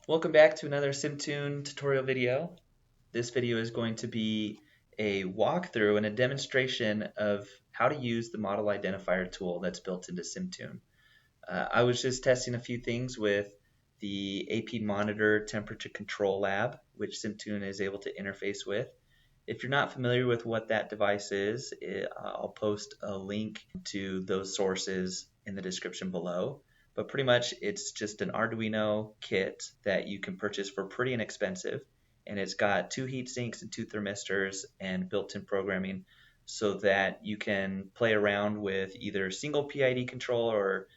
Welcome back to another SimTune tutorial video. This video is going to be a walkthrough and a demonstration of how to use the model identifier tool that's built into SimTune. I was just testing a few things with the AP Monitor Temperature Control Lab, which SimTune is able to interface with. If you're not familiar with what that device is, I'll post a link to those sources in the description below. But pretty much it's just an Arduino kit that you can purchase for pretty inexpensive. And it's got 2 heat sinks and 2 thermistors and built-in programming so that you can play around with either single PID control or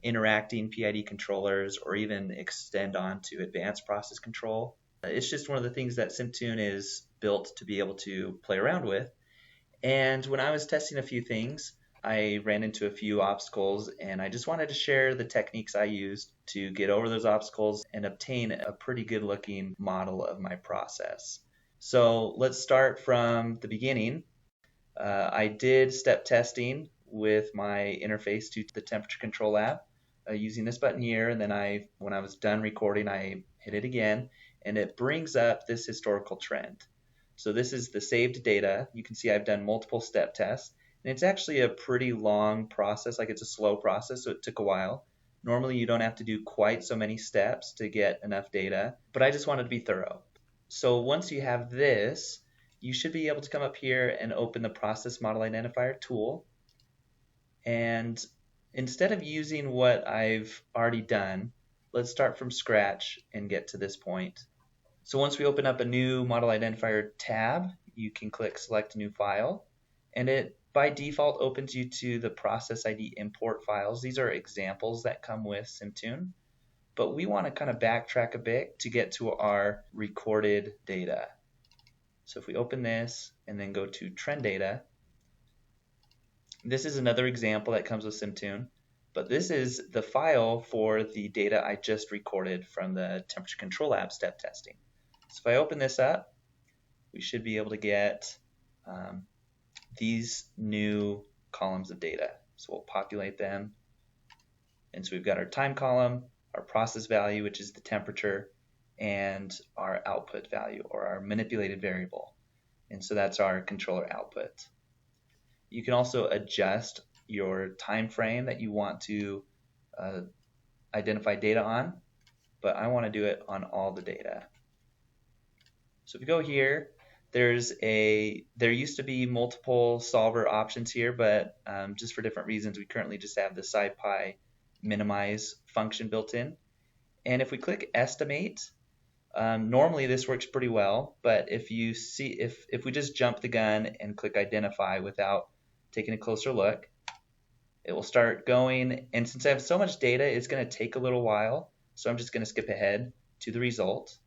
interacting PID controllers, or even extend on to advanced process control. It's just one of the things that SimTune is built to be able to play around with. And when I was testing a few things, I ran into a few obstacles, and I just wanted to share the techniques I used to get over those obstacles and obtain a pretty good looking model of my process. So let's start from the beginning. I did step testing with my interface to the temperature control lab using this button here, and then when I was done recording, I hit it again, and it brings up this historical trend. So this is the saved data. You can see I've done multiple step tests. And it's actually a pretty long process, like it's a slow process, so it took a while. Normally you don't have to do quite so many steps to get enough data, but I just wanted to be thorough. So once you have this, you should be able to come up here and open the Process Model Identifier tool. And instead of using what I've already done, let's start from scratch and get to this point. So once we open up a new Model Identifier tab, you can click Select New File, and it by default opens you to the process ID import files. These are examples that come with SimTune, but we want to kind of backtrack a bit to get to our recorded data. So if we open this and then go to trend data, this is another example that comes with SimTune, but this is the file for the data I just recorded from the temperature control lab step testing. So if I open this up, we should be able to get these new columns of data. So we'll populate them. And so we've got our time column, our process value, which is the temperature, and our output value, or our manipulated variable. And so that's our controller output. You can also adjust your time frame that you want to identify data on, but I want to do it on all the data. So if we go here, there used to be multiple solver options here, but just for different reasons, we currently just have the SciPy minimize function built in. And if we click estimate, normally this works pretty well, but if we just jump the gun and click identify without taking a closer look, it will start going. And since I have so much data, it's going to take a little while, so I'm just going to skip ahead to the result.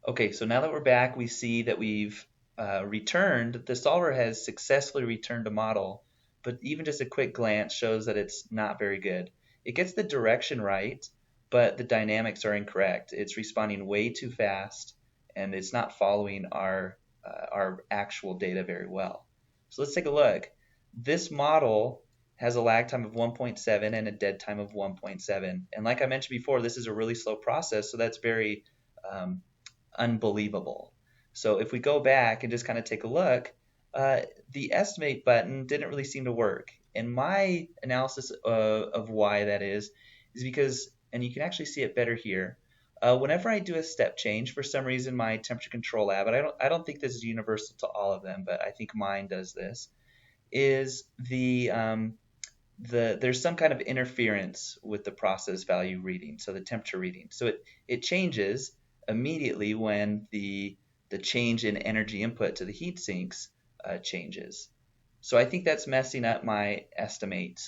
Okay, so now that we're back, we see that we've returned, the solver has successfully returned a model, but even just a quick glance shows that it's not very good. It gets the direction right, but the dynamics are incorrect. It's responding way too fast, and it's not following our actual data very well. So let's take a look. This model has a lag time of 1.7 and a dead time of 1.7. And like I mentioned before, this is a really slow process, so that's very unbelievable. So if we go back and just kind of take a look, the estimate button didn't really seem to work. And my analysis of why that is because, and you can actually see it better here, whenever I do a step change, for some reason my temperature control lab, and I don't think this is universal to all of them, but I think mine does this, is there's some kind of interference with the process value reading, so the temperature reading. So it changes immediately when the change in energy input to the heat sinks changes. So I think that's messing up my estimate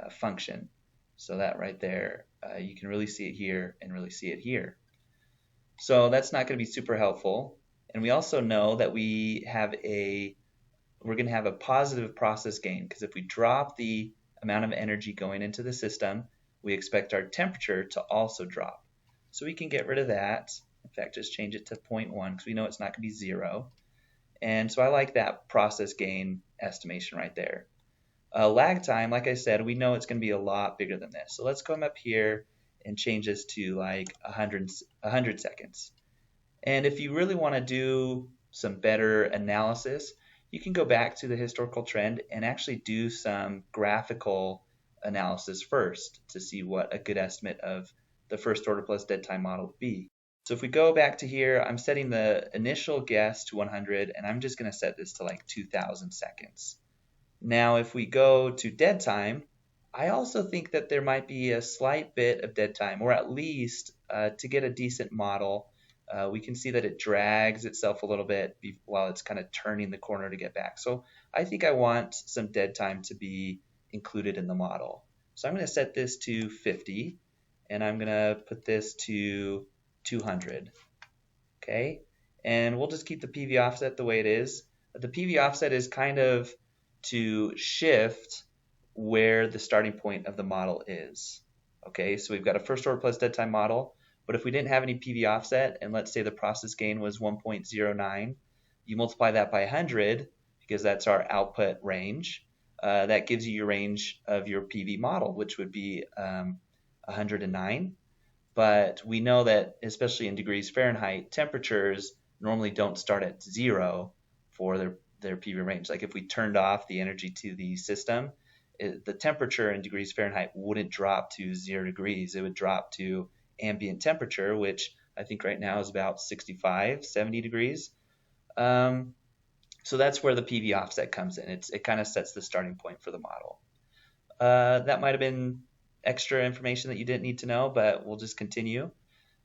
function. So that right there, you can really see it here and really see it here. So that's not going to be super helpful. And we also know that we're going to have a positive process gain, because if we drop the amount of energy going into the system, we expect our temperature to also drop. So we can get rid of that. In fact, just change it to 0.1 because we know it's not going to be 0. And so I like that process gain estimation right there. Lag time, like I said, we know it's going to be a lot bigger than this. So let's come up here and change this to like 100 seconds. And if you really want to do some better analysis, you can go back to the historical trend and actually do some graphical analysis first to see what a good estimate of the first order plus dead time model would be. So if we go back to here, I'm setting the initial guess to 100, and I'm just going to set this to like 2,000 seconds. Now, if we go to dead time, I also think that there might be a slight bit of dead time, or at least to get a decent model, we can see that it drags itself a little bit while it's kind of turning the corner to get back. So I think I want some dead time to be included in the model. So I'm going to set this to 50, and I'm going to put this to 200. Okay, and we'll just keep the PV offset the way it is. The PV offset is kind of to shift where the starting point of the model is. Okay, so we've got a first order plus dead time model, but if we didn't have any PV offset, and let's say the process gain was 1.09, you multiply that by 100, because that's our output range, that gives you your range of your PV model, which would be 109. But we know that, especially in degrees Fahrenheit, temperatures normally don't start at 0 for their PV range. Like if we turned off the energy to the system, the temperature in degrees Fahrenheit wouldn't drop to 0 degrees. It would drop to ambient temperature, which I think right now is about 65, 70 degrees. So that's where the PV offset comes in. It kind of sets the starting point for the model. That might have been extra information that you didn't need to know, but we'll just continue.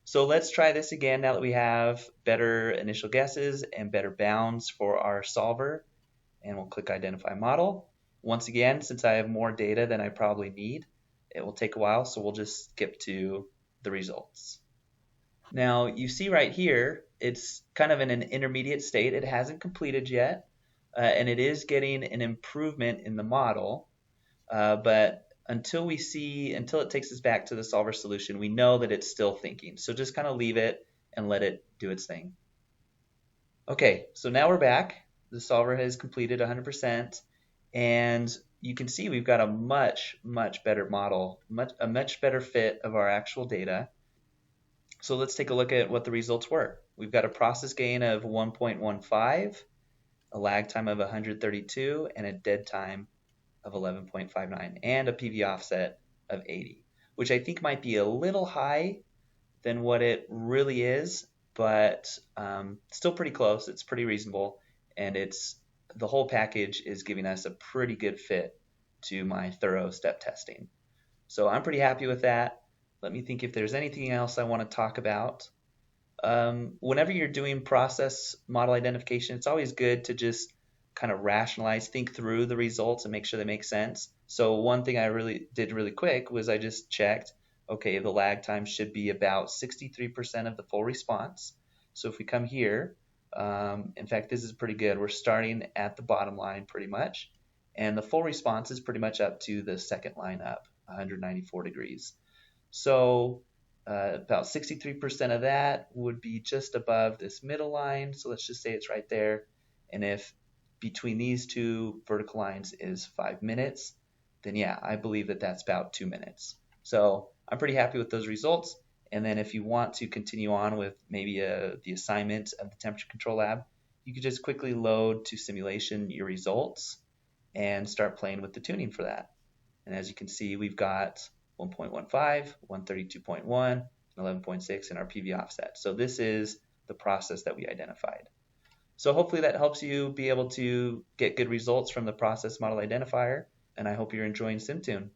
So let's try this again now that we have better initial guesses and better bounds for our solver. And we'll click Identify Model. Once again, since I have more data than I probably need, it will take a while, so we'll just skip to the results. Now, you see right here, it's kind of in an intermediate state. It hasn't completed yet, and it is getting an improvement in the model, but until it takes us back to the solver solution, we know that it's still thinking. So just kind of leave it and let it do its thing. Okay, so now we're back. The solver has completed 100%, and you can see we've got a much better model, a much better fit of our actual data. So let's take a look at what the results were. We've got a process gain of 1.15, a lag time of 132, and a dead time of 11.59, and a PV offset of 80, which I think might be a little high than what it really is, but still pretty close. It's pretty reasonable, and the whole package is giving us a pretty good fit to my thorough step testing. So I'm pretty happy with that. Let me think if there's anything else I want to talk about. Whenever you're doing process model identification, it's always good to just kind of rationalize, think through the results and make sure they make sense. So one thing I did really quick was I just checked, okay, the lag time should be about 63% of the full response. So if we come here, in fact, this is pretty good. We're starting at the bottom line pretty much, and the full response is pretty much up to the second line up, 194 degrees. So about 63% of that would be just above this middle line. So let's just say it's right there. And if between these two vertical lines is 5 minutes, then yeah, I believe that that's about 2 minutes. So I'm pretty happy with those results. And then if you want to continue on with maybe the assignment of the temperature control lab, you could just quickly load to simulation your results and start playing with the tuning for that. And as you can see, we've got 1.15, 132.1, and 11.6 in our PV offset. So this is the process that we identified. So hopefully that helps you be able to get good results from the process model identifier, and I hope you're enjoying SimTune.